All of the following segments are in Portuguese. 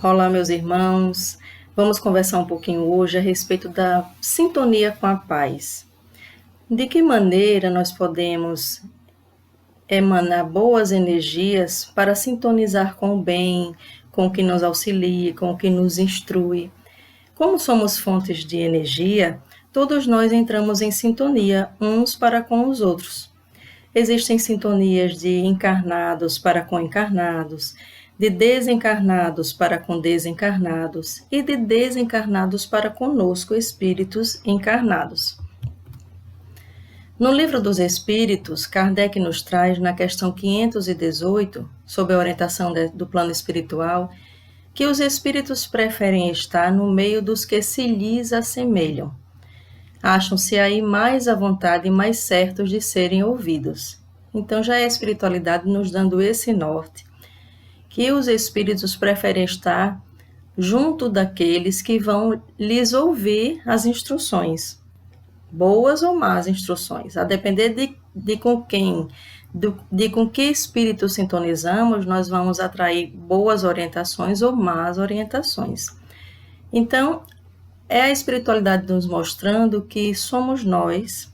Olá, meus irmãos. Vamos conversar um pouquinho hoje a respeito da sintonia com a paz. De que maneira nós podemos emanar boas energias para sintonizar com o bem, com o que nos auxilia, com o que nos instrui? Como somos fontes de energia, todos nós entramos em sintonia uns para com os outros. Existem sintonias de encarnados para com encarnados, de desencarnados para com desencarnados e de desencarnados para conosco, espíritos encarnados. No Livro dos Espíritos, Kardec nos traz, na questão 518, sob a orientação do plano espiritual, que os espíritos preferem estar no meio dos que se lhes assemelham. Acham-se aí mais à vontade e mais certos de serem ouvidos. Então já é a espiritualidade nos dando esse norte, que os espíritos preferem estar junto daqueles que vão lhes ouvir as instruções, boas ou más instruções, a depender de com quem, de com que espírito sintonizamos, nós vamos atrair boas orientações ou más orientações. Então, é a espiritualidade nos mostrando que somos nós,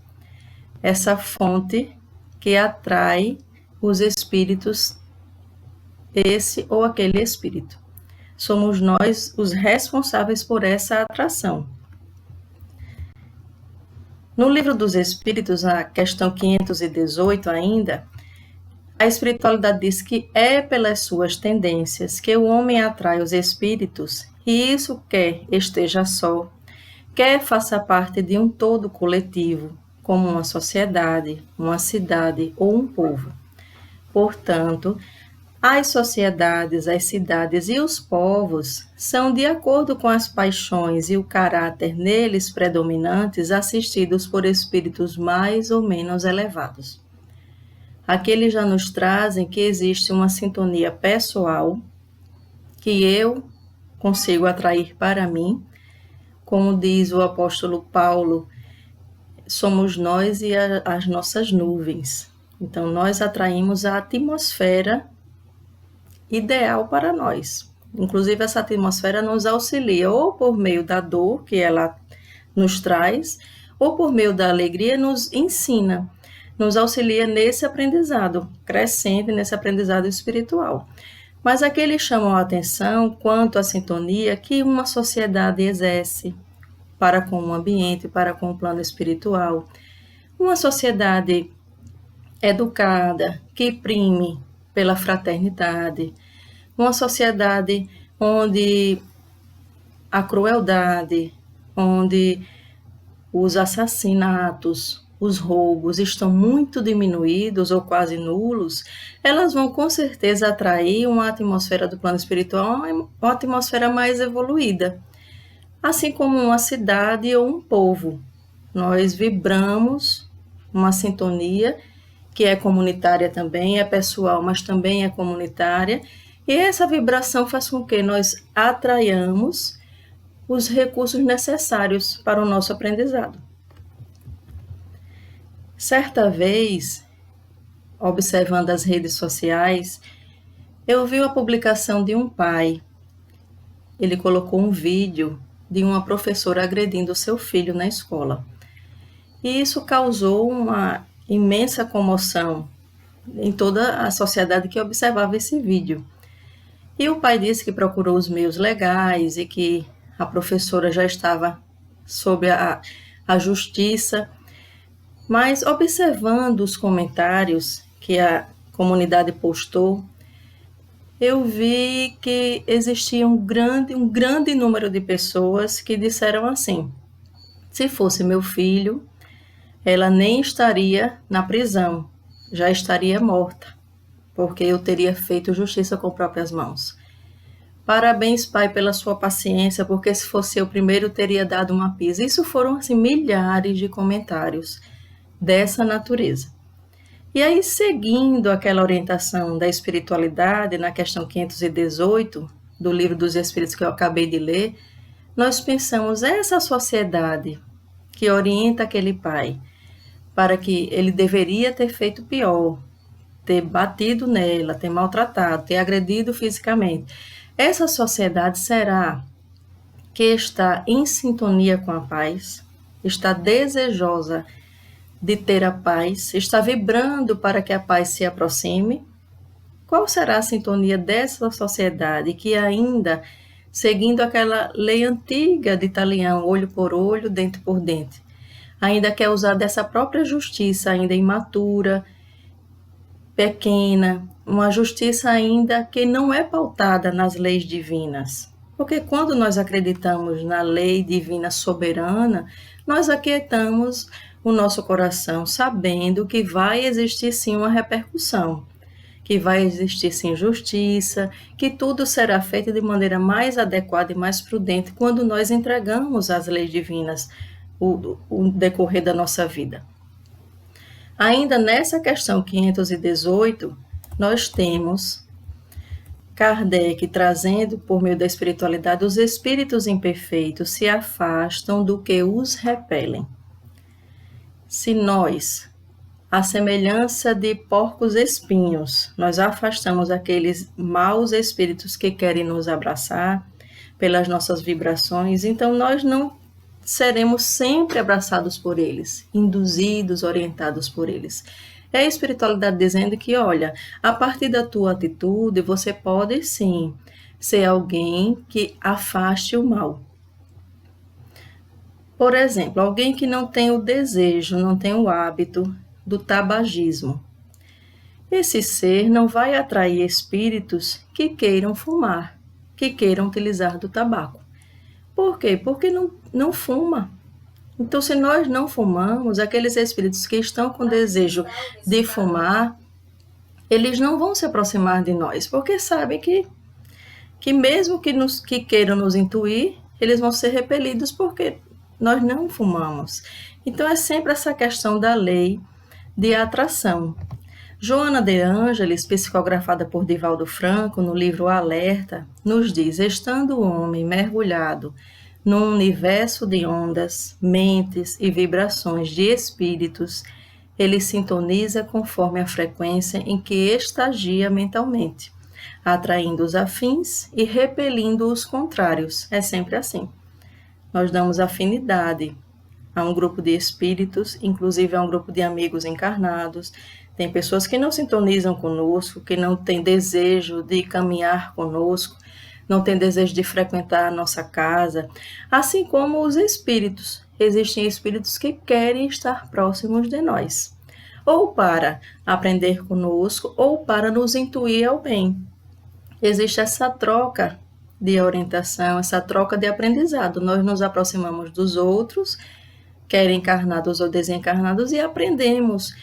essa fonte que atrai os espíritos, esse ou aquele espírito. Somos nós os responsáveis por essa atração. No Livro dos Espíritos, a questão 518 ainda, a espiritualidade diz que é pelas suas tendências que o homem atrai os espíritos, e isso quer esteja só, quer faça parte de um todo coletivo, como uma sociedade, uma cidade ou um povo. Portanto, as sociedades, as cidades e os povos são de acordo com as paixões e o caráter neles predominantes, assistidos por espíritos mais ou menos elevados. Aqui eles já nos trazem que existe uma sintonia pessoal que eu consigo atrair para mim. Como diz o apóstolo Paulo, somos nós e as nossas nuvens. Então, nós atraímos a atmosfera ideal para nós. Inclusive, essa atmosfera nos auxilia ou por meio da dor que ela nos traz, ou por meio da alegria nos ensina, nos auxilia nesse aprendizado crescente, nesse aprendizado espiritual. Mas aqui eles chamam a atenção quanto à sintonia que uma sociedade exerce para com o ambiente, para com o plano espiritual. Uma sociedade educada, que prime pela fraternidade. Uma sociedade onde a crueldade, onde os assassinatos, os roubos estão muito diminuídos ou quase nulos, elas vão com certeza atrair uma atmosfera do plano espiritual, uma atmosfera mais evoluída. Assim como uma cidade ou um povo, nós vibramos uma sintonia que é comunitária também, é pessoal, mas também é comunitária, e essa vibração faz com que nós atraiamos os recursos necessários para o nosso aprendizado. Certa vez, observando as redes sociais, eu vi a publicação de um pai. Ele colocou um vídeo de uma professora agredindo seu filho na escola. E isso causou uma imensa comoção em toda a sociedade que observava esse vídeo. E o pai disse que procurou os meios legais e que a professora já estava sob a justiça. Mas observando os comentários que a comunidade postou, eu vi que existia um grande número de pessoas que disseram assim: se fosse meu filho, ela nem estaria na prisão, já estaria morta, porque eu teria feito justiça com próprias mãos. Parabéns, pai, pela sua paciência, porque se fosse eu primeiro, teria dado uma pisa. Isso foram assim, milhares de comentários dessa natureza. E aí, seguindo aquela orientação da espiritualidade, na questão 518 do Livro dos Espíritos que eu acabei de ler, nós pensamos, essa sociedade que orienta aquele pai para que ele deveria ter feito pior, ter batido nela, ter maltratado, ter agredido fisicamente, Essa sociedade será que está em sintonia com a paz, está desejosa de ter a paz, está vibrando para que a paz se aproxime? Qual será a sintonia dessa sociedade que ainda, seguindo aquela lei antiga de Talião, olho por olho, dente por dente, ainda quer usar dessa própria justiça, ainda imatura, pequena, uma justiça ainda que não é pautada nas leis divinas? Porque quando nós acreditamos na lei divina soberana, nós aquietamos o nosso coração sabendo que vai existir sim uma repercussão, que vai existir sim justiça, que tudo será feito de maneira mais adequada e mais prudente quando nós entregamos as leis divinas o decorrer da nossa vida. Ainda nessa questão 518, nós temos Kardec trazendo, por meio da espiritualidade, os espíritos imperfeitos se afastam do que os repelem. Se nós, à semelhança de porcos espinhos, nós afastamos aqueles maus espíritos que querem nos abraçar pelas nossas vibrações, então nós não seremos sempre abraçados por eles, induzidos, orientados por eles. É a espiritualidade dizendo que, olha, a partir da tua atitude, você pode sim ser alguém que afaste o mal. Por exemplo, alguém que não tem o desejo, não tem o hábito do tabagismo. Esse ser não vai atrair espíritos que queiram fumar, que queiram utilizar do tabaco. Por quê? Porque não fuma. Então, se nós não fumamos, aqueles espíritos que estão com desejo de fumar, eles não vão se aproximar de nós, porque sabem que mesmo que queiram nos intuir, eles vão ser repelidos porque nós não fumamos. Então, é sempre essa questão da lei de atração. Joana de Ângeles, psicografada por Divaldo Franco, no livro Alerta, nos diz: estando o homem mergulhado num universo de ondas, mentes e vibrações de espíritos, ele sintoniza conforme a frequência em que estagia mentalmente, atraindo os afins e repelindo os contrários. É sempre assim. Nós damos afinidade a um grupo de espíritos, inclusive a um grupo de amigos encarnados. Tem pessoas que não sintonizam conosco, que não têm desejo de caminhar conosco, não têm desejo de frequentar a nossa casa, assim como os espíritos. Existem espíritos que querem estar próximos de nós, ou para aprender conosco, ou para nos intuir ao bem. Existe essa troca de orientação, essa troca de aprendizado. Nós nos aproximamos dos outros, quer encarnados ou desencarnados, e aprendemos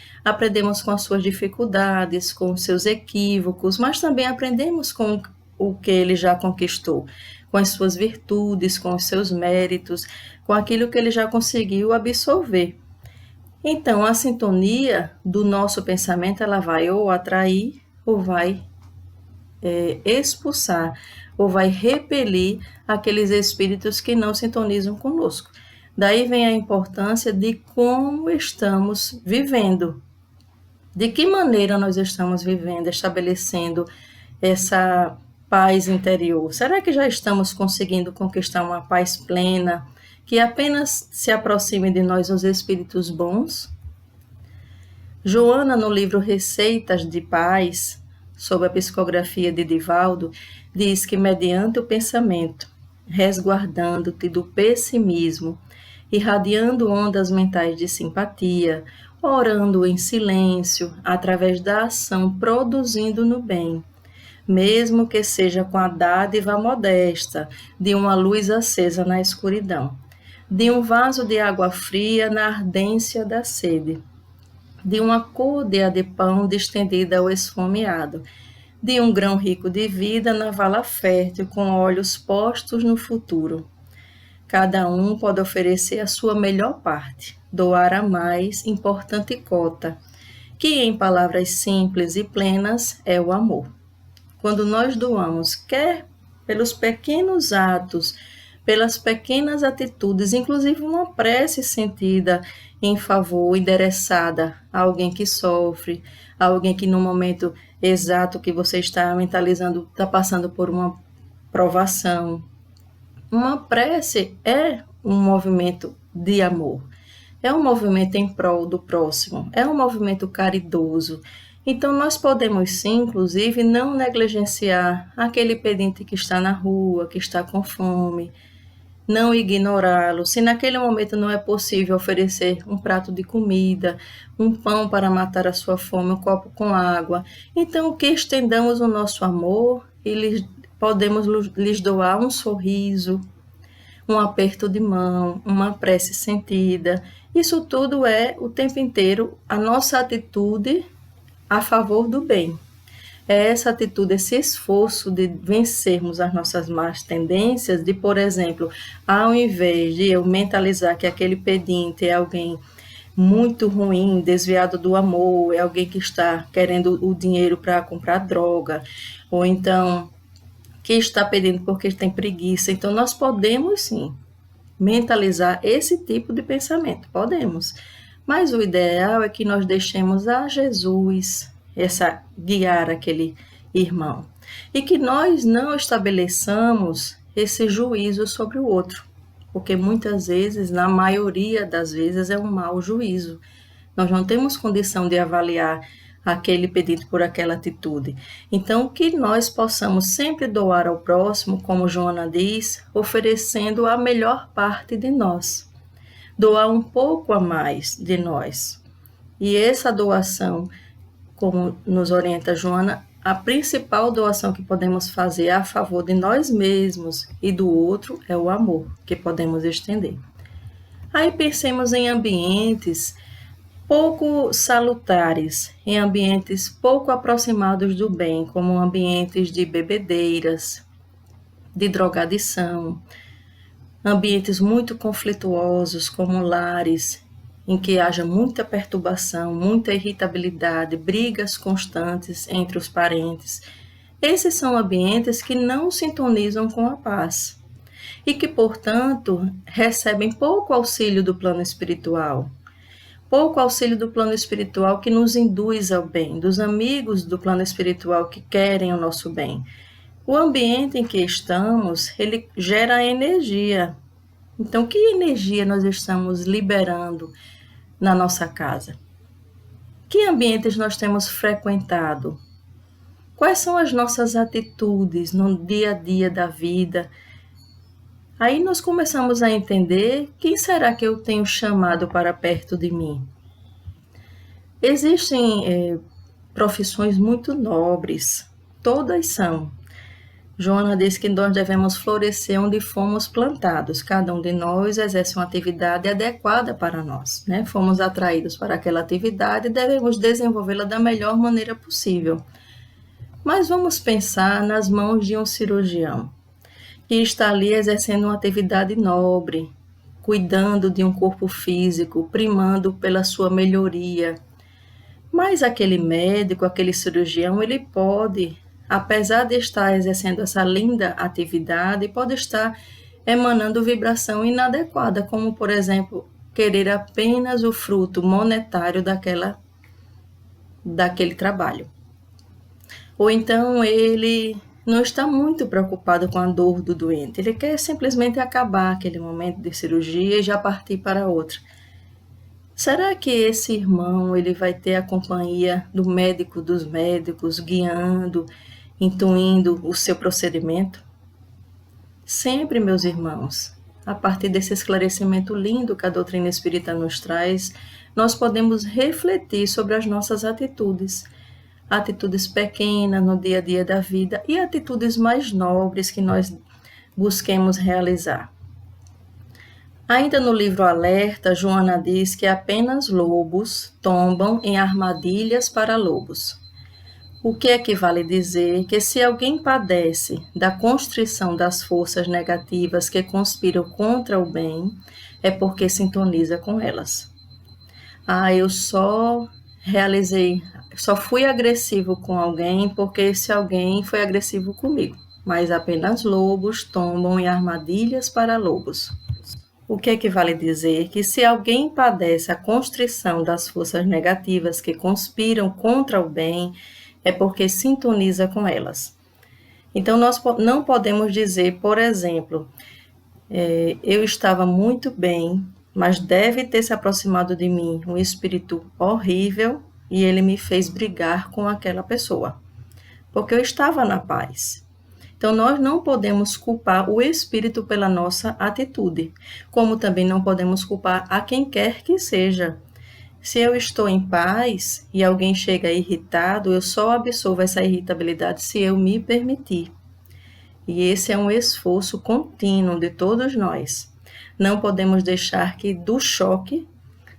com as suas dificuldades, com os seus equívocos, mas também aprendemos com o que ele já conquistou, com as suas virtudes, com os seus méritos, com aquilo que ele já conseguiu absorver. Então, a sintonia do nosso pensamento, ela vai ou atrair, ou vai expulsar, ou vai repelir aqueles espíritos que não sintonizam conosco. Daí vem a importância de como estamos vivendo, de que maneira nós estamos vivendo, estabelecendo essa paz interior. Será que já estamos conseguindo conquistar uma paz plena, que apenas se aproxime de nós os espíritos bons? Joana, no livro Receitas de Paz, sob a psicografia de Divaldo, diz que mediante o pensamento, resguardando-te do pessimismo, irradiando ondas mentais de simpatia, orando em silêncio, através da ação produzindo no bem, mesmo que seja com a dádiva modesta de uma luz acesa na escuridão, de um vaso de água fria na ardência da sede, de uma côdea de pão distendida ao esfomeado, de um grão rico de vida na vala fértil com olhos postos no futuro. Cada um pode oferecer a sua melhor parte, doar a mais importante cota, que em palavras simples e plenas é o amor. Quando nós doamos, quer pelos pequenos atos, pelas pequenas atitudes, inclusive uma prece sentida em favor, endereçada a alguém que sofre, a alguém que no momento exato que você está mentalizando, está passando por provação. Uma prece é um movimento de amor, é um movimento em prol do próximo, é um movimento caridoso. Então, nós podemos sim, inclusive, não negligenciar aquele pedinte que está na rua, que está com fome, não ignorá-lo. Se naquele momento não é possível oferecer um prato de comida, um pão para matar a sua fome, um copo com água, então que estendamos o nosso amor e podemos lhes doar um sorriso, um aperto de mão, uma prece sentida. Isso tudo é o tempo inteiro a nossa atitude a favor do bem. É essa atitude, esse esforço de vencermos as nossas más tendências, de, por exemplo, ao invés de eu mentalizar que aquele pedinte é alguém muito ruim, desviado do amor, é alguém que está querendo o dinheiro para comprar droga, ou então que está pedindo porque tem preguiça. Então, nós podemos sim mentalizar esse tipo de pensamento, podemos. Mas o ideal é que nós deixemos a Jesus guiar aquele irmão. E que nós não estabeleçamos esse juízo sobre o outro. Porque muitas vezes, na maioria das vezes, é um mau juízo. Nós não temos condição de avaliar aquele pedido por aquela atitude. Então, que nós possamos sempre doar ao próximo, como Joana diz, oferecendo a melhor parte de nós. Doar um pouco a mais de nós. E essa doação, como nos orienta Joana, a principal doação que podemos fazer a favor de nós mesmos e do outro é o amor que podemos estender. Aí pensemos em ambientes pouco salutares, em ambientes pouco aproximados do bem, como ambientes de bebedeiras, de drogadição, ambientes muito conflituosos, como lares, em que haja muita perturbação, muita irritabilidade, brigas constantes entre os parentes. Esses são ambientes que não sintonizam com a paz e que, portanto, recebem pouco auxílio do plano espiritual. Pouco auxílio do plano espiritual que nos induz ao bem, dos amigos do plano espiritual que querem o nosso bem. O ambiente em que estamos, ele gera energia. Então, que energia nós estamos liberando na nossa casa? Que ambientes nós temos frequentado? Quais são as nossas atitudes no dia a dia da vida? Aí nós começamos a entender quem será que eu tenho chamado para perto de mim. Existem profissões muito nobres, todas são. Joana diz que nós devemos florescer onde fomos plantados. Cada um de nós exerce uma atividade adequada para nós, né? Fomos atraídos para aquela atividade e devemos desenvolvê-la da melhor maneira possível. Mas vamos pensar nas mãos de um cirurgião que está ali exercendo uma atividade nobre, cuidando de um corpo físico, primando pela sua melhoria. Mas aquele médico, aquele cirurgião, ele pode, apesar de estar exercendo essa linda atividade, pode estar emanando vibração inadequada, como, por exemplo, querer apenas o fruto monetário daquele trabalho. Ou então ele não está muito preocupado com a dor do doente, ele quer simplesmente acabar aquele momento de cirurgia e já partir para outra. Será que esse irmão ele vai ter a companhia do médico dos médicos, guiando, intuindo o seu procedimento? Sempre, meus irmãos, a partir desse esclarecimento lindo que a doutrina espírita nos traz, nós podemos refletir sobre as nossas atitudes pequenas no dia a dia da vida e atitudes mais nobres que nós busquemos realizar. Ainda no livro Alerta, Joana diz que apenas lobos tombam em armadilhas para lobos. O que equivale dizer que se alguém padece da constrição das forças negativas que conspiram contra o bem, é porque sintoniza com elas. Eu só fui agressivo com alguém porque esse alguém foi agressivo comigo, mas apenas lobos tombam em armadilhas para lobos. O que equivale dizer que se alguém padece a constrição das forças negativas que conspiram contra o bem, é porque sintoniza com elas. Então, nós não podemos dizer, por exemplo, eu estava muito bem, mas deve ter se aproximado de mim um espírito horrível e ele me fez brigar com aquela pessoa, porque eu estava na paz. Então, nós não podemos culpar o espírito pela nossa atitude, como também não podemos culpar a quem quer que seja. Se eu estou em paz e alguém chega irritado, eu só absorvo essa irritabilidade se eu me permitir. E esse é um esforço contínuo de todos nós. Não podemos deixar que do choque,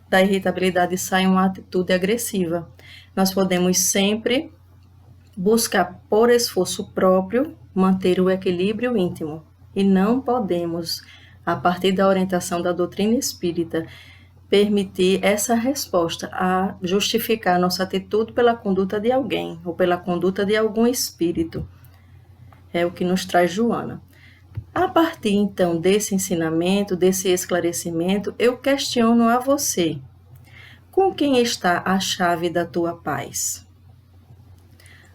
da irritabilidade, saia uma atitude agressiva. Nós podemos sempre buscar, por esforço próprio, manter o equilíbrio íntimo. E não podemos, a partir da orientação da doutrina espírita, permitir essa resposta a justificar nossa atitude pela conduta de alguém ou pela conduta de algum espírito. É o que nos traz Joana. A partir, então, desse ensinamento, desse esclarecimento, eu questiono a você. Com quem está a chave da tua paz?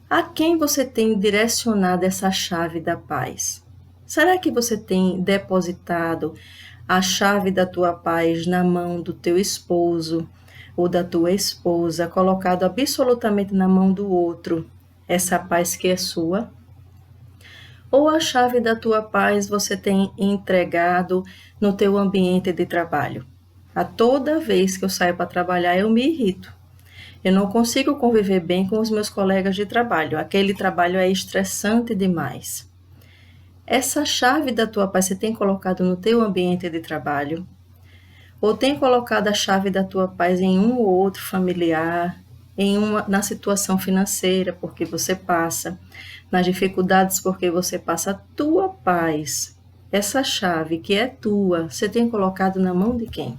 A quem você tem direcionado essa chave da paz? Será que você tem depositado a chave da tua paz na mão do teu esposo ou da tua esposa, colocado absolutamente na mão do outro, essa paz que é sua? Ou a chave da tua paz você tem entregado no teu ambiente de trabalho? A toda vez que eu saio para trabalhar, eu me irrito. Eu não consigo conviver bem com os meus colegas de trabalho. Aquele trabalho é estressante demais. Essa chave da tua paz você tem colocado no teu ambiente de trabalho? Ou tem colocado a chave da tua paz em um ou outro familiar, na situação financeira, porque você passa, nas dificuldades, porque você passa? A tua paz, essa chave que é tua, você tem colocado na mão de quem?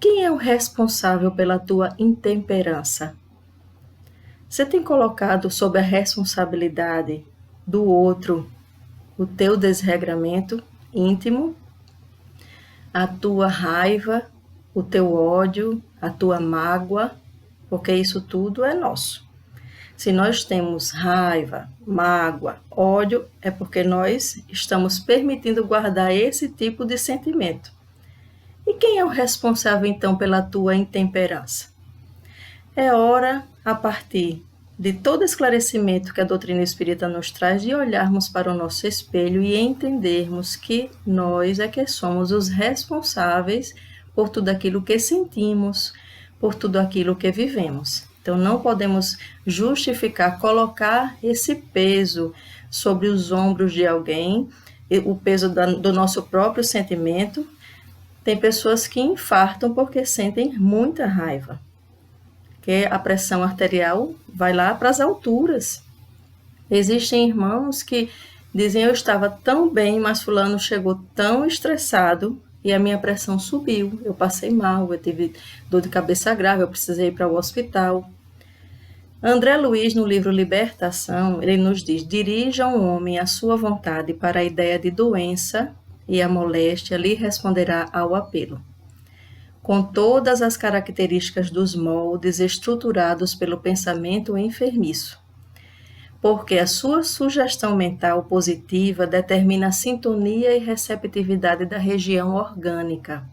Quem é o responsável pela tua intemperança? Você tem colocado sob a responsabilidade do outro o teu desregramento íntimo, a tua raiva, o teu ódio, a tua mágoa, porque isso tudo é nosso. Se nós temos raiva, mágoa, ódio, é porque nós estamos permitindo guardar esse tipo de sentimento. E quem é o responsável, então, pela tua intemperança? É hora, a partir de todo esclarecimento que a doutrina espírita nos traz, de olharmos para o nosso espelho e entendermos que nós é que somos os responsáveis por tudo aquilo que sentimos, por tudo aquilo que vivemos. Então, não podemos justificar, colocar esse peso sobre os ombros de alguém, o peso do nosso próprio sentimento. Tem pessoas que infartam porque sentem muita raiva, que a pressão arterial vai lá para as alturas. Existem irmãos que dizem, eu estava tão bem, mas fulano chegou tão estressado e a minha pressão subiu, eu passei mal, eu tive dor de cabeça grave, eu precisei ir para o hospital. André Luiz, no livro Libertação, ele nos diz, dirija um homem à sua vontade para a ideia de doença e a moléstia lhe responderá ao apelo. Com todas as características dos moldes estruturados pelo pensamento enfermiço, porque a sua sugestão mental positiva determina a sintonia e receptividade da região orgânica.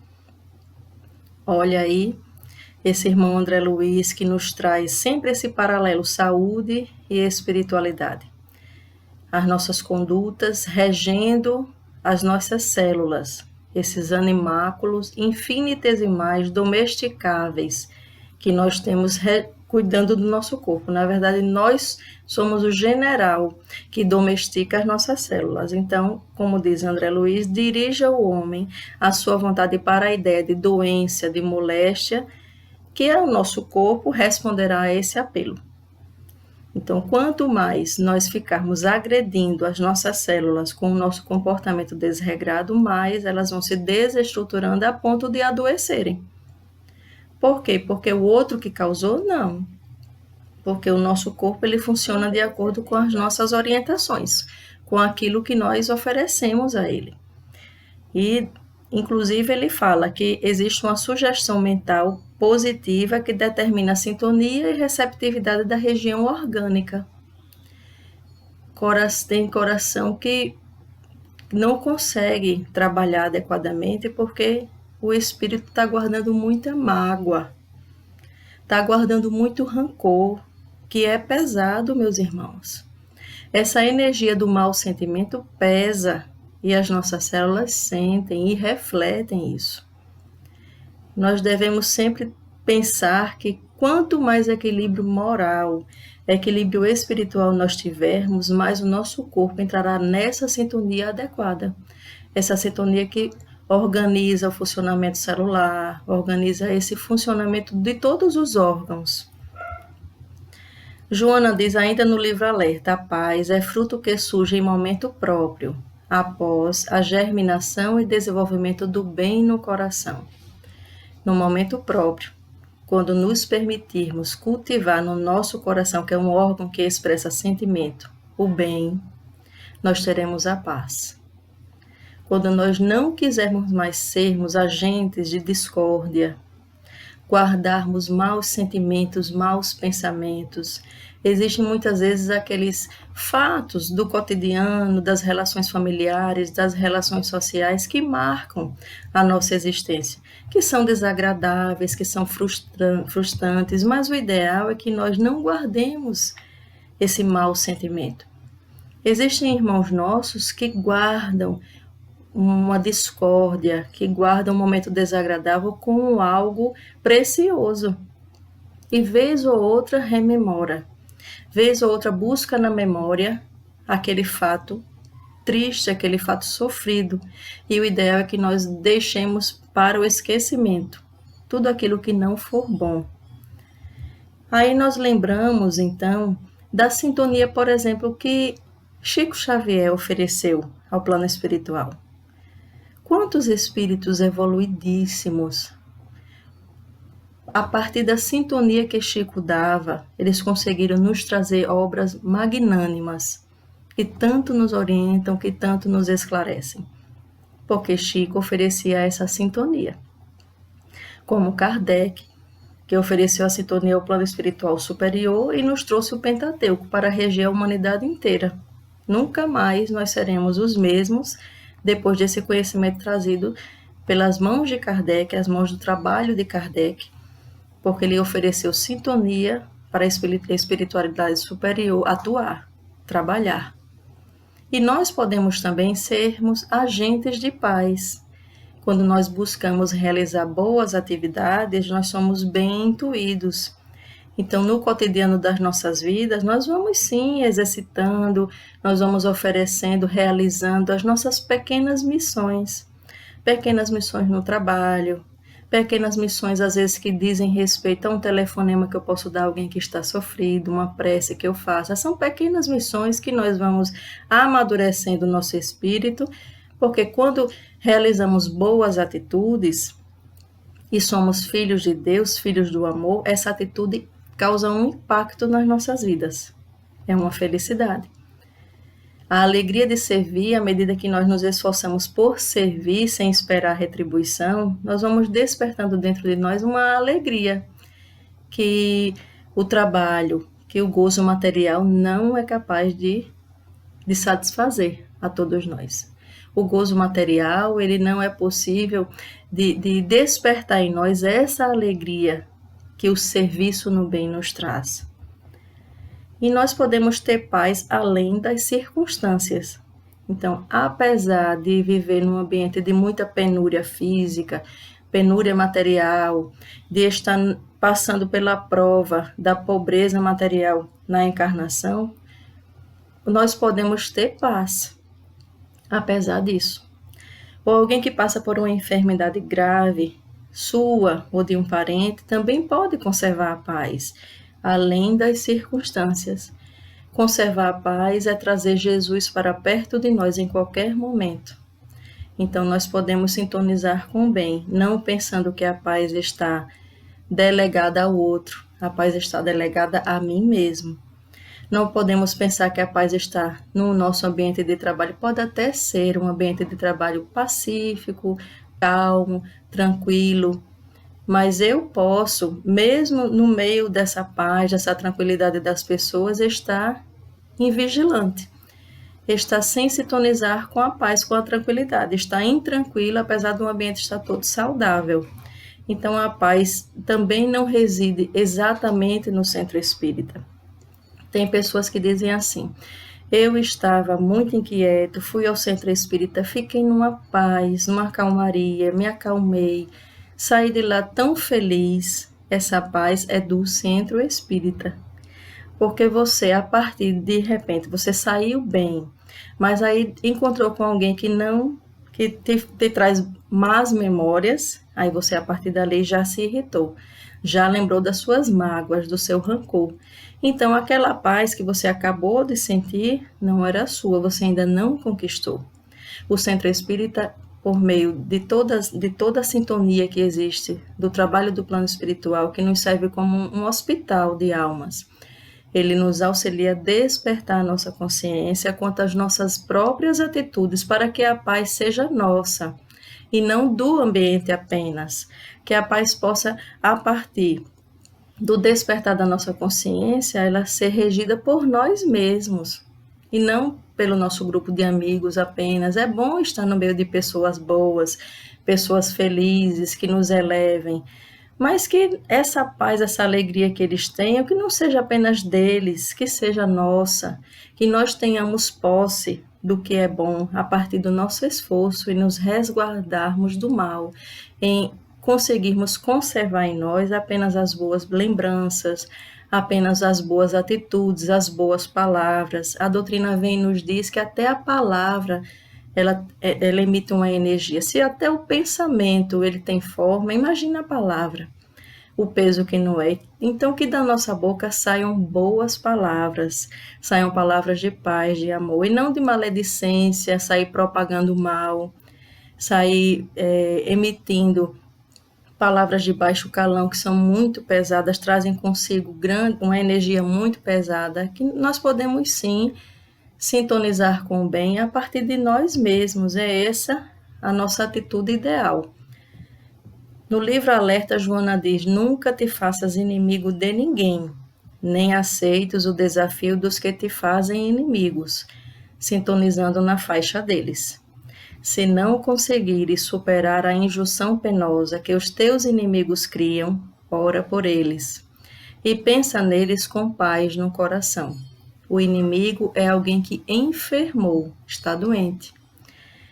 Olha aí, esse irmão André Luiz que nos traz sempre esse paralelo saúde e espiritualidade. As nossas condutas regendo as nossas células, esses animáculos infinitesimais, domesticáveis, que nós temos cuidando do nosso corpo. Na verdade, nós somos o general que domestica as nossas células. Então, como diz André Luiz, dirija o homem à sua vontade para a ideia de doença, de moléstia, que o nosso corpo responderá a esse apelo. Então, quanto mais nós ficarmos agredindo as nossas células com o nosso comportamento desregrado, mais elas vão se desestruturando a ponto de adoecerem. Por quê? Porque o outro que causou? Não. Porque o nosso corpo ele funciona de acordo com as nossas orientações, com aquilo que nós oferecemos a ele. E, inclusive, ele fala que existe uma sugestão mental positiva que determina a sintonia e receptividade da região orgânica. tem coração que não consegue trabalhar adequadamente porque o espírito está guardando muita mágoa, está guardando muito rancor, que é pesado, meus irmãos. Essa energia do mau sentimento pesa e as nossas células sentem e refletem isso. Nós devemos sempre pensar que quanto mais equilíbrio moral, equilíbrio espiritual nós tivermos, mais o nosso corpo entrará nessa sintonia adequada. Essa sintonia que organiza o funcionamento celular, organiza esse funcionamento de todos os órgãos. Joana diz ainda no livro Alerta: a paz é fruto que surge em momento próprio, após a germinação e desenvolvimento do bem no coração. No momento próprio, quando nos permitirmos cultivar no nosso coração, que é um órgão que expressa sentimento, o bem, nós teremos a paz. Quando nós não quisermos mais sermos agentes de discórdia, guardarmos maus sentimentos, maus pensamentos, existem muitas vezes aqueles fatos do cotidiano, das relações familiares, das relações sociais que marcam a nossa existência, que são desagradáveis, que são frustrantes, mas o ideal é que nós não guardemos esse mau sentimento. Existem irmãos nossos que guardam uma discórdia, que guardam um momento desagradável como algo precioso. E vez ou outra rememora, vez ou outra busca na memória aquele fato triste, aquele fato sofrido. E o ideal é que nós deixemos para o esquecimento tudo aquilo que não for bom. Aí nós lembramos, então, da sintonia, por exemplo, que Chico Xavier ofereceu ao plano espiritual. Quantos espíritos evoluidíssimos, a partir da sintonia que Chico dava, eles conseguiram nos trazer obras magnânimas, que tanto nos orientam, que tanto nos esclarecem. Porque Chico oferecia essa sintonia. Como Kardec, que ofereceu a sintonia ao plano espiritual superior e nos trouxe o Pentateuco para reger a humanidade inteira. Nunca mais nós seremos os mesmos depois desse conhecimento trazido pelas mãos de Kardec, as mãos do trabalho de Kardec, porque ele ofereceu sintonia para a espiritualidade superior atuar, trabalhar. E nós podemos também sermos agentes de paz. Quando nós buscamos realizar boas atividades, nós somos bem intuídos. Então, no cotidiano das nossas vidas, nós vamos sim exercitando, nós vamos oferecendo, realizando as nossas pequenas missões no trabalho, pequenas missões às vezes que dizem respeito a um telefonema que eu posso dar a alguém que está sofrido, uma prece que eu faça. São pequenas missões que nós vamos amadurecendo o nosso espírito, porque quando realizamos boas atitudes e somos filhos de Deus, filhos do amor, essa atitude causa um impacto nas nossas vidas. É uma felicidade. A alegria de servir, à medida que nós nos esforçamos por servir sem esperar retribuição, nós vamos despertando dentro de nós uma alegria que o trabalho, que o gozo material não é capaz de satisfazer a todos nós. O gozo material, ele não é possível de despertar em nós essa alegria que o serviço no bem nos traz. E nós podemos ter paz além das circunstâncias. Então, apesar de viver num ambiente de muita penúria física, penúria material, de estar passando pela prova da pobreza material na encarnação, nós podemos ter paz, apesar disso. Ou alguém que passa por uma enfermidade grave, sua ou de um parente, também pode conservar a paz, além das circunstâncias. Conservar a paz é trazer Jesus para perto de nós em qualquer momento. Então, nós podemos sintonizar com o bem, não pensando que a paz está delegada ao outro, a paz está delegada a mim mesmo. Não podemos pensar que a paz está no nosso ambiente de trabalho. Pode até ser um ambiente de trabalho pacífico, calmo, tranquilo, mas eu posso, mesmo no meio dessa paz, dessa tranquilidade das pessoas, estar invigilante. está sem sintonizar com a paz, com a tranquilidade, está intranquilo, apesar do ambiente estar todo saudável. Então, a paz também não reside exatamente no centro espírita. Tem pessoas que dizem assim: eu estava muito inquieto, fui ao centro espírita, fiquei numa paz, numa calmaria, me acalmei, saí de lá tão feliz. Essa paz é do centro espírita. Porque você, a partir de repente, você saiu bem, mas aí encontrou com alguém que te traz más memórias, aí você, a partir dali, já se irritou, já lembrou das suas mágoas, do seu rancor. Então, aquela paz que você acabou de sentir não era sua, você ainda não conquistou. O centro espírita, por meio de toda a sintonia que existe, do trabalho do plano espiritual, que nos serve como um hospital de almas, ele nos auxilia a despertar a nossa consciência quanto às nossas próprias atitudes para que a paz seja nossa e não do ambiente apenas. Que a paz possa, a partir do despertar da nossa consciência, ela ser regida por nós mesmos e não pelo nosso grupo de amigos apenas. É bom estar no meio de pessoas boas, pessoas felizes, que nos elevem, mas que essa paz, essa alegria que eles tenham, que não seja apenas deles, que seja nossa, que nós tenhamos posse do que é bom a partir do nosso esforço e nos resguardarmos do mal, em conseguirmos conservar em nós apenas as boas lembranças, apenas as boas atitudes, as boas palavras. A doutrina vem e nos diz que até a palavra ela emite uma energia. Se até o pensamento ele tem forma, imagina a palavra, o peso que não é. Então, que da nossa boca saiam boas palavras, saiam palavras de paz, de amor, e não de maledicência, sair propagando mal, sair emitindo palavras de baixo calão, que são muito pesadas, trazem consigo uma energia muito pesada, que nós podemos sim sintonizar com o bem a partir de nós mesmos. É essa a nossa atitude ideal. No livro Alerta, Joana diz: nunca te faças inimigo de ninguém, nem aceites o desafio dos que te fazem inimigos, sintonizando na faixa deles. Se não conseguires superar a injunção penosa que os teus inimigos criam, ora por eles, e pensa neles com paz no coração. O inimigo é alguém que enfermou, está doente.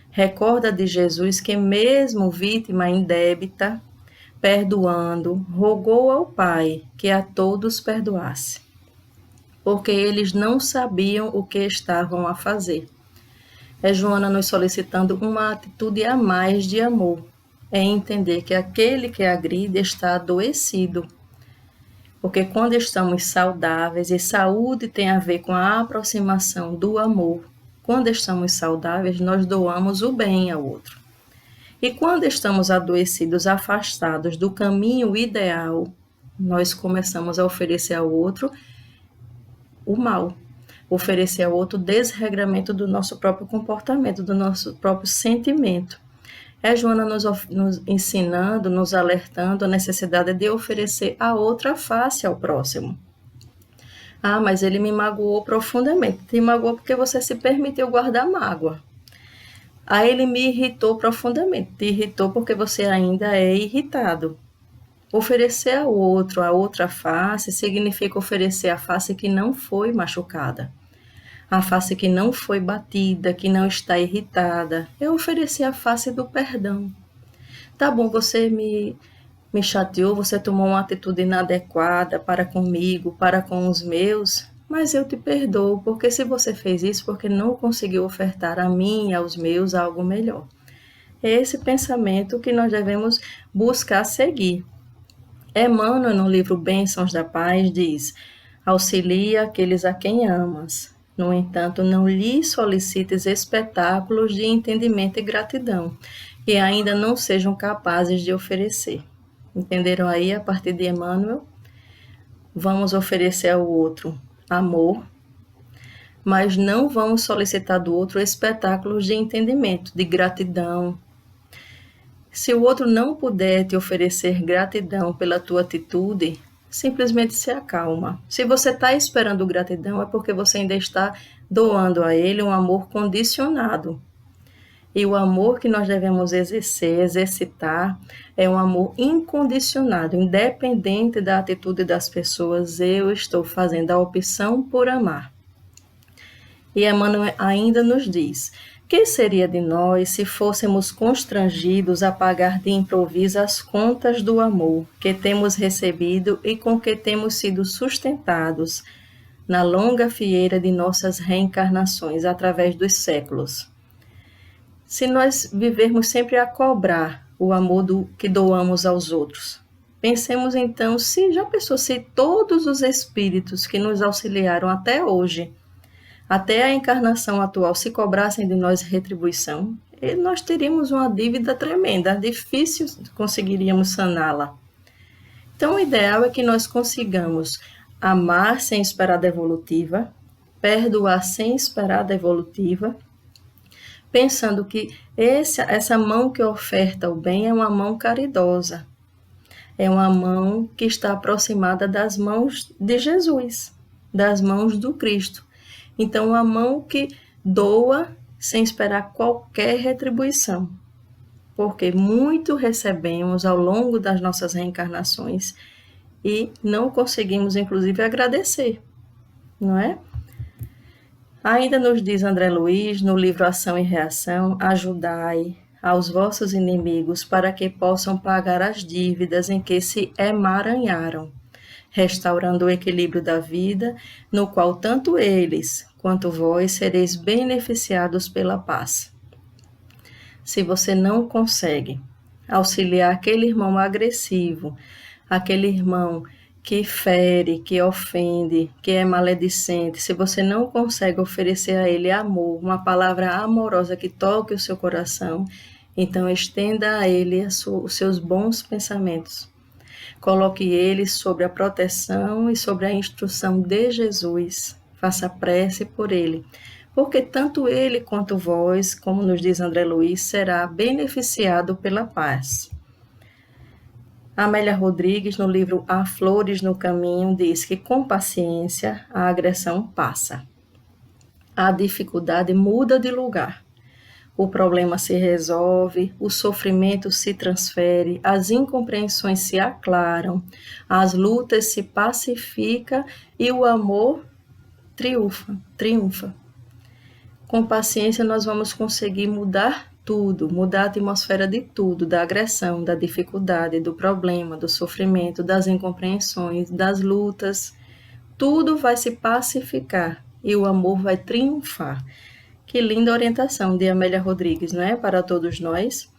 Recorda de Jesus que, mesmo vítima indébita, perdoando, rogou ao Pai que a todos perdoasse, porque eles não sabiam o que estavam a fazer. É Joana nos solicitando uma atitude a mais de amor, é entender que aquele que agride está adoecido. Porque quando estamos saudáveis, e saúde tem a ver com a aproximação do amor, quando estamos saudáveis, nós doamos o bem ao outro. E quando estamos adoecidos, afastados do caminho ideal, nós começamos a oferecer ao outro o mal, oferecer ao outro o desregramento do nosso próprio comportamento, do nosso próprio sentimento. É Joana nos ensinando, nos alertando a necessidade de oferecer a outra face ao próximo. Ah, mas ele me magoou profundamente. Te magoou porque você se permitiu guardar mágoa. Ah, ele me irritou profundamente. Te irritou porque você ainda é irritado. Oferecer ao outro a outra face significa oferecer a face que não foi machucada, a face que não foi batida, que não está irritada. É oferecer a face do perdão. Tá bom, você me chateou, você tomou uma atitude inadequada para comigo, para com os meus, mas eu te perdoo, porque se você fez isso, porque não conseguiu ofertar a mim e aos meus algo melhor. É esse pensamento que nós devemos buscar seguir. Emmanuel, no livro Bênçãos da Paz, diz: auxilia aqueles a quem amas. No entanto, não lhes solicites espetáculos de entendimento e gratidão, que ainda não sejam capazes de oferecer. Entenderam aí, a partir de Emmanuel? Vamos oferecer ao outro amor, mas não vamos solicitar do outro espetáculos de entendimento, de gratidão. Se o outro não puder te oferecer gratidão pela tua atitude, simplesmente se acalma. Se você está esperando gratidão, é porque você ainda está doando a ele um amor condicionado. E o amor que nós devemos exercitar, é um amor incondicionado, independente da atitude das pessoas. Eu estou fazendo a opção por amar. E Emmanuel ainda nos diz: que seria de nós se fôssemos constrangidos a pagar de improviso as contas do amor que temos recebido e com que temos sido sustentados na longa fieira de nossas reencarnações através dos séculos? Se nós vivermos sempre a cobrar o amor que doamos aos outros, pensemos então, se todos os espíritos que nos auxiliaram até hoje, até a encarnação atual, se cobrassem de nós retribuição, nós teríamos uma dívida tremenda, difícil conseguiríamos saná-la. Então, o ideal é que nós consigamos amar sem esperar devolutiva, perdoar sem esperar devolutiva, pensando que essa mão que oferta o bem é uma mão caridosa, é uma mão que está aproximada das mãos de Jesus, das mãos do Cristo. Então, uma mão que doa sem esperar qualquer retribuição, porque muito recebemos ao longo das nossas reencarnações e não conseguimos, inclusive, agradecer, não é? Ainda nos diz André Luiz, no livro Ação e Reação: ajudai aos vossos inimigos para que possam pagar as dívidas em que se emaranharam, restaurando o equilíbrio da vida, no qual tanto eles quanto vós sereis beneficiados pela paz. Se você não consegue auxiliar aquele irmão agressivo, aquele irmão que fere, que ofende, que é maledicente, se você não consegue oferecer a ele amor, uma palavra amorosa que toque o seu coração, então estenda a ele os seus bons pensamentos. Coloque ele sobre a proteção e sobre a instrução de Jesus. Faça prece por ele, porque tanto ele quanto vós, como nos diz André Luiz, será beneficiado pela paz. Amélia Rodrigues, no livro Há Flores no Caminho, diz que com paciência a agressão passa. A dificuldade muda de lugar. O problema se resolve, o sofrimento se transfere, as incompreensões se aclaram, as lutas se pacificam e o amor triunfa. Com paciência nós vamos conseguir mudar tudo, mudar a atmosfera de tudo, da agressão, da dificuldade, do problema, do sofrimento, das incompreensões, das lutas. Tudo vai se pacificar e o amor vai triunfar. Que linda orientação de Amélia Rodrigues, não é? Para todos nós.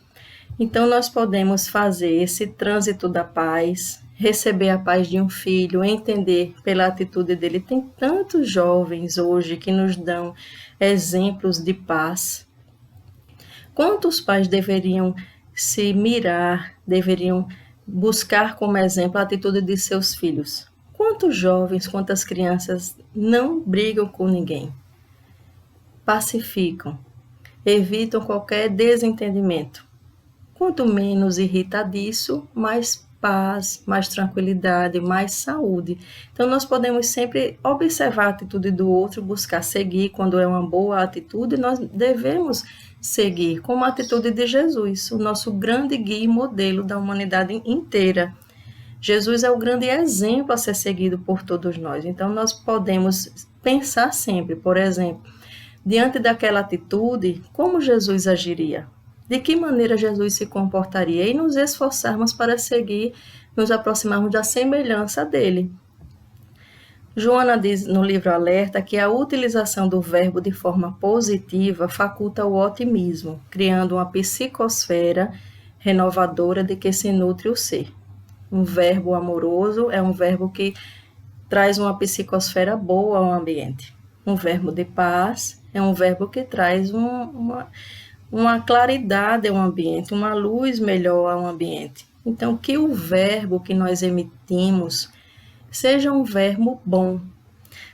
Então, nós podemos fazer esse trânsito da paz, receber a paz de um filho, entender pela atitude dele. Tem tantos jovens hoje que nos dão exemplos de paz. Quantos pais deveriam se mirar, deveriam buscar como exemplo a atitude de seus filhos? Quantos jovens, quantas crianças não brigam com ninguém? Pacificam, evitam qualquer desentendimento. Quanto menos irritadiço, mais paz, mais tranquilidade, mais saúde. Então, nós podemos sempre observar a atitude do outro, buscar seguir quando é uma boa atitude, nós devemos seguir como a atitude de Jesus, o nosso grande guia e modelo da humanidade inteira. Jesus é o grande exemplo a ser seguido por todos nós. Então, nós podemos pensar sempre, por exemplo, diante daquela atitude, como Jesus agiria? De que maneira Jesus se comportaria? E nos esforçarmos para seguir, nos aproximarmos da semelhança dele. Joana diz no livro Alerta que a utilização do verbo de forma positiva faculta o otimismo, criando uma psicosfera renovadora de que se nutre o ser. Um verbo amoroso é um verbo que traz uma psicosfera boa ao ambiente. Um verbo de paz é um verbo que traz uma claridade ao ambiente, uma luz melhor ao ambiente. Então, que o verbo que nós emitimos seja um verbo bom,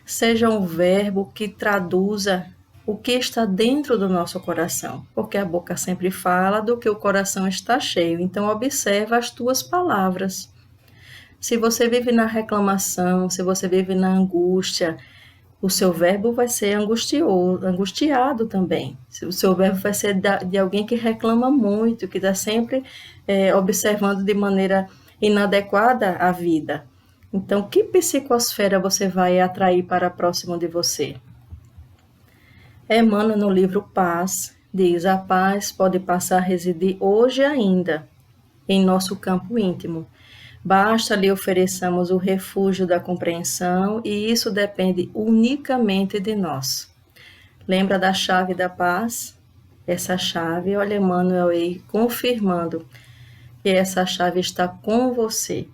seja um verbo que traduza o que está dentro do nosso coração, porque a boca sempre fala do que o coração está cheio. Então, observa as tuas palavras. Se você vive na reclamação, se você vive na angústia, o seu verbo vai ser angustiado também. O seu verbo vai ser de alguém que reclama muito, que está sempre observando de maneira inadequada a vida. Então, que psicosfera você vai atrair para próximo de você? Emmanuel, no livro Paz, diz: a paz pode passar a residir hoje ainda em nosso campo íntimo. Basta lhe ofereçamos o refúgio da compreensão e isso depende unicamente de nós. Lembra da chave da paz? Essa chave, olha Emmanuel aí confirmando que essa chave está com você.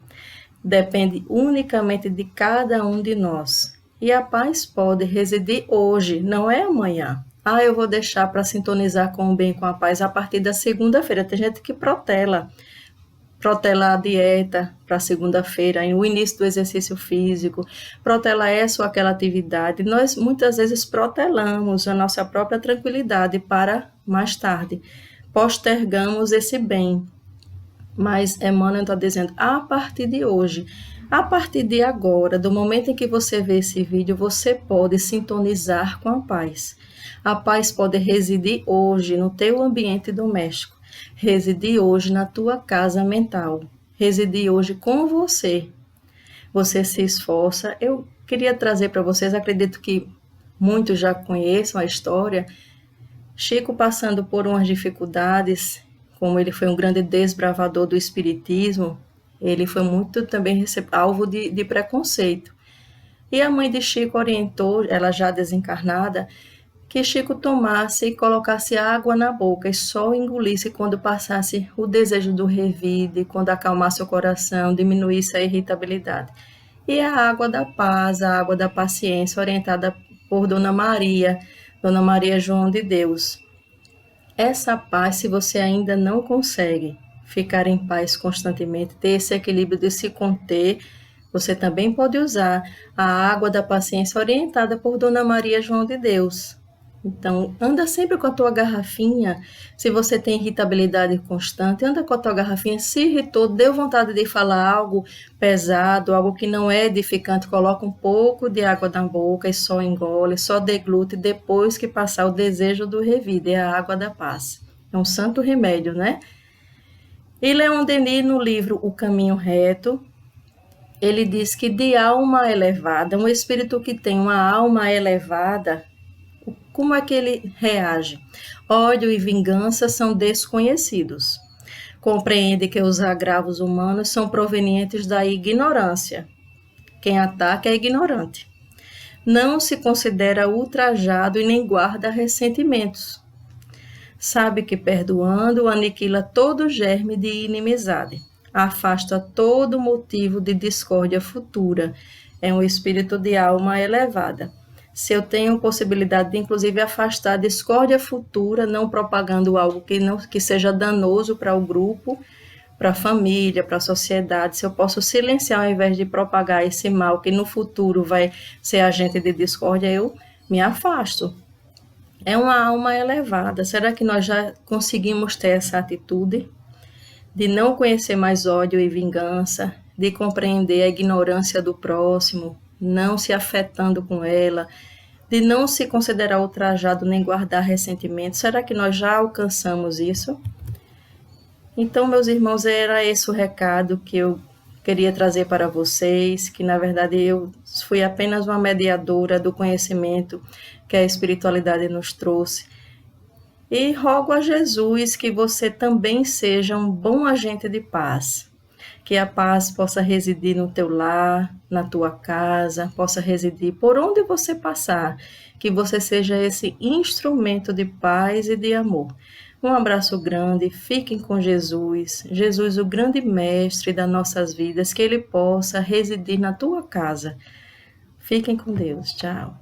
Depende unicamente de cada um de nós. E a paz pode residir hoje, não é amanhã. Eu vou deixar para sintonizar com o bem, com a paz a partir da segunda-feira. Tem gente que protela a dieta para segunda-feira, o início do exercício físico, protela essa ou aquela atividade. Nós muitas vezes protelamos a nossa própria tranquilidade para mais tarde, postergamos esse bem. Mas Emmanuel está dizendo, a partir de hoje, a partir de agora, do momento em que você vê esse vídeo, você pode sintonizar com a paz. A paz pode residir hoje no teu ambiente doméstico. Residir hoje na tua casa mental, residir hoje com você. Você se esforça. Eu queria trazer para vocês, acredito que muitos já conheçam a história, Chico passando por umas dificuldades, como ele foi um grande desbravador do espiritismo, ele foi muito também alvo de preconceito. E a mãe de Chico orientou, ela já desencarnada, que Chico tomasse e colocasse água na boca e só engolisse quando passasse o desejo do revide, quando acalmasse o coração, diminuísse a irritabilidade. E a água da paz, a água da paciência, orientada por Dona Maria João de Deus. Essa paz, se você ainda não consegue ficar em paz constantemente, ter esse equilíbrio de se conter, você também pode usar a água da paciência orientada por Dona Maria João de Deus. Então, anda sempre com a tua garrafinha. Se você tem irritabilidade constante, anda com a tua garrafinha. Se irritou, deu vontade de falar algo pesado, algo que não é edificante, coloca um pouco de água na boca e só engole, só deglute depois que passar o desejo do revide, é a água da paz. É um santo remédio, né? E Leon Denis, no livro O Caminho Reto, ele diz que de alma elevada, um espírito que tem uma alma elevada, como é que ele reage? Ódio e vingança são desconhecidos. Compreende que os agravos humanos são provenientes da ignorância. Quem ataca é ignorante. Não se considera ultrajado e nem guarda ressentimentos. Sabe que perdoando aniquila todo germe de inimizade. Afasta todo motivo de discórdia futura. É um espírito de alma elevada. Se eu tenho possibilidade de, inclusive, afastar a discórdia futura, não propagando algo que seja danoso para o grupo, para a família, para a sociedade, se eu posso silenciar ao invés de propagar esse mal que no futuro vai ser agente de discórdia, eu me afasto. É uma alma elevada. Será que nós já conseguimos ter essa atitude de não conhecer mais ódio e vingança, de compreender a ignorância do próximo, não se afetando com ela, de não se considerar ultrajado nem guardar ressentimento? Será que nós já alcançamos isso? Então, meus irmãos, era esse o recado que eu queria trazer para vocês, que na verdade eu fui apenas uma mediadora do conhecimento que a espiritualidade nos trouxe. E rogo a Jesus que você também seja um bom agente de paz. Que a paz possa residir no teu lar, na tua casa, possa residir por onde você passar, que você seja esse instrumento de paz e de amor. Um abraço grande, fiquem com Jesus, Jesus o grande mestre das nossas vidas, que ele possa residir na tua casa. Fiquem com Deus, tchau.